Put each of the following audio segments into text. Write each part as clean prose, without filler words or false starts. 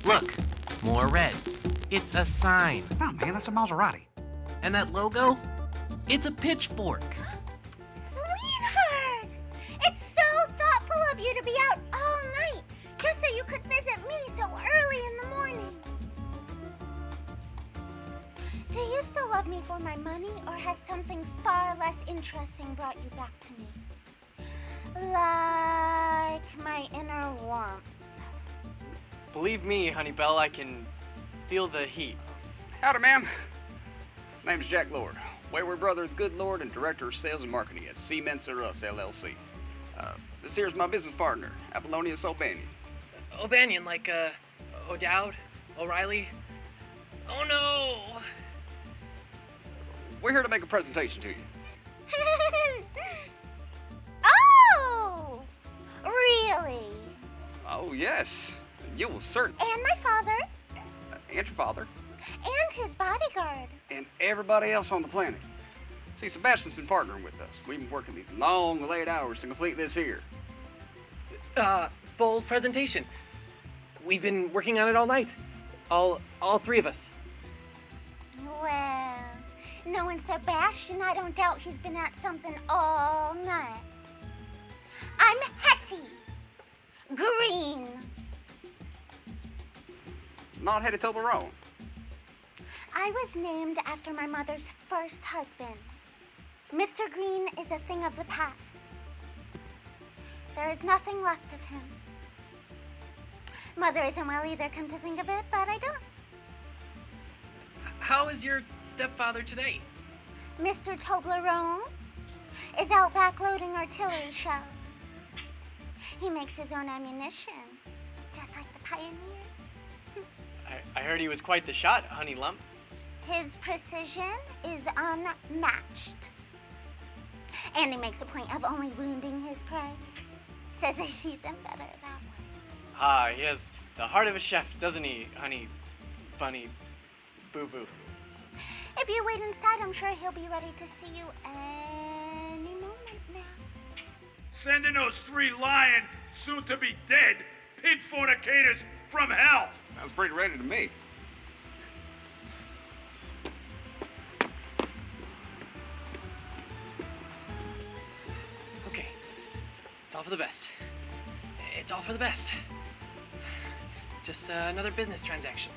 Look, more red. It's a sign. No, man, that's a Maserati. And that logo? It's a pitchfork. Sweetheart! It's so thoughtful of you to be out all night, just so you could visit me so early in the morning. Do you still love me for my money, or has something far less interesting brought you back to me? Like my inner warmth. Believe me, Honey Bell, I can feel the heat. Howdy, ma'am. Name's Jack Lord, wayward brother of the good Lord and director of sales and marketing at Seymore LLC. This here's my business partner, Apollonius O'Banion. O'Banion, like, O'Dowd? O'Reilly? Oh no! We're here to make a presentation to you. Oh! Really? Oh, yes. You will certainly. And my father. And your father. And his bodyguard. And everybody else on the planet. See, Sebastian's been partnering with us. We've been working these long, late hours to complete this here. Full presentation. We've been working on it all night. All three of us. Well, knowing Sebastian, I don't doubt he's been at something all night. I'm Hetty. Green. Not headed Toblerone. I was named after my mother's first husband. Mr. Green is a thing of the past. There is nothing left of him. Mother isn't well either, come to think of it, but I don't. How is your stepfather today? Mr. Toblerone is out back loading artillery shells. He makes his own ammunition, just like the pioneers. I heard he was quite the shot, Honey Lump. His precision is unmatched. And he makes a point of only wounding his prey. Says he sees them better that way. Ah, he has the heart of a chef, doesn't he, Honey Bunny Boo Boo? If you wait inside, I'm sure he'll be ready to see you any moment now. Sending those 3 lying, soon-to-be dead, pig fornicators from hell. Sounds pretty ready to me. Okay, it's all for the best. It's all for the best. Just another business transaction.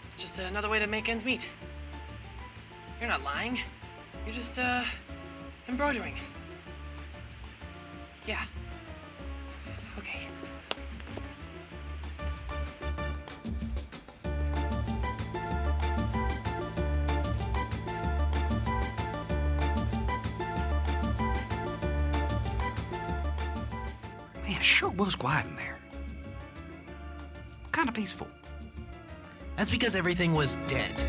It's just another way to make ends meet. You're not lying. You're just, embroidering. Yeah. Okay. Man, it sure was quiet in there. Kind of peaceful. That's because everything was dead.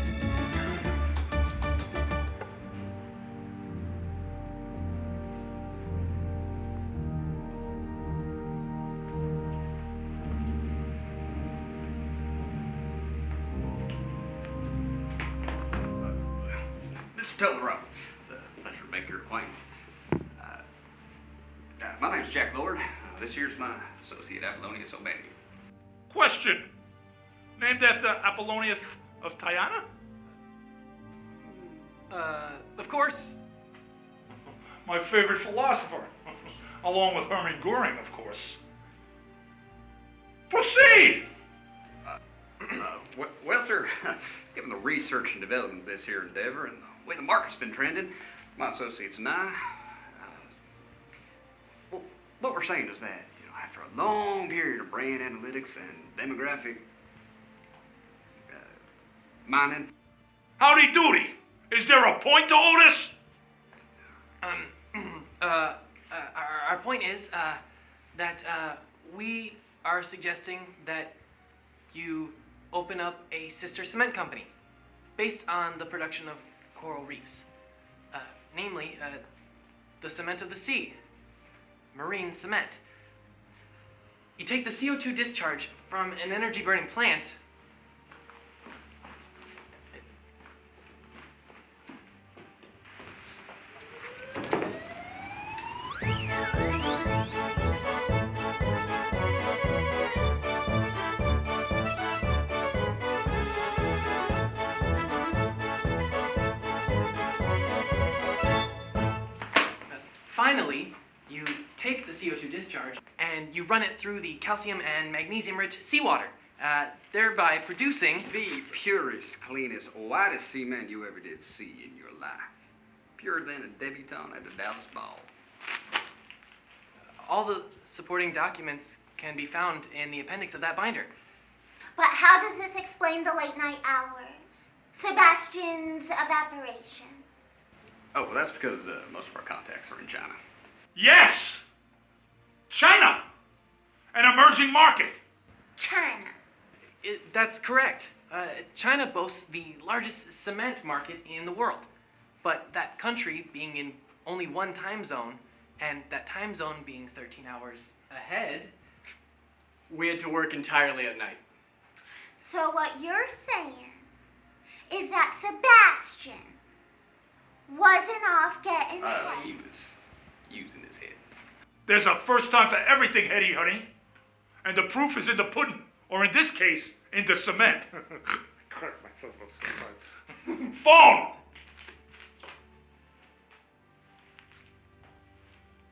Mr. Toblerone, it's a pleasure to make your acquaintance. My name's Jack Lord. This here's my associate, Apollonius O'Banion. Question. Named after Apollonius of Tyana? Of course. My favorite philosopher. Along with Hermann Goering, of course. Proceed! Well, sir, given the research and development of this here endeavor and the way the market's been trending, my associates and I, what we're saying is that, after a long period of brand analytics and demographic mining. Howdy doody! Is there a point to all this? Our point is, that, we are suggesting that you open up a sister cement company based on the production of coral reefs. Namely, the cement of the sea, marine cement. You take the CO2 discharge from an energy-burning plant. and you run it through the calcium and magnesium-rich seawater, thereby producing The purest, cleanest, whitest cement you ever did see in your life. Purer than a debutante at a Dallas ball. all the supporting documents can be found in the appendix of that binder. But how does this explain the late night hours? Sebastian's evaporation? Oh, well, that's because most of our contacts are in China. Yes! China! An emerging market. China. That's correct. China boasts the largest cement market in the world. But that country being in only one time zone, and that time zone being 13 hours ahead, We had to work entirely at night. So what you're saying is that Sebastian wasn't off getting head. He was using his head. There's a first time for everything, Hetty, honey. And the proof is in the pudding. Or in this case, in the cement. Phone!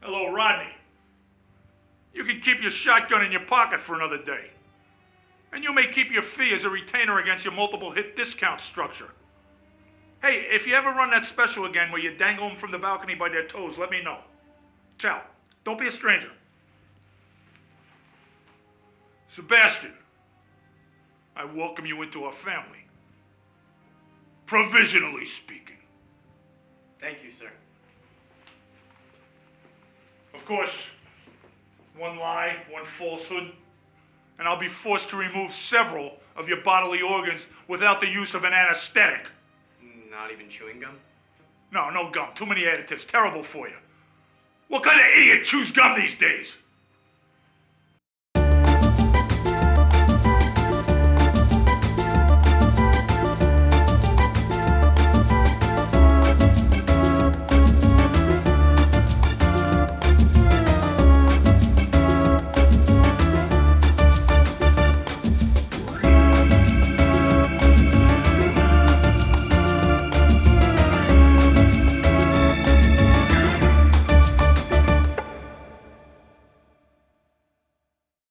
Hello, Rodney. You can keep your shotgun in your pocket for another day. And you may keep your fee as a retainer against your multiple hit discount structure. Hey, if you ever run that special again where you dangle them from the balcony by their toes, let me know. Ciao. Don't be a stranger. Sebastian, I welcome you into our family. Provisionally speaking. Thank you, sir. Of course, one lie, one falsehood, and I'll be forced to remove several of your bodily organs without the use of an anesthetic. Not even chewing gum? No gum. Too many additives. Terrible for you. What kind of idiot chews gum these days?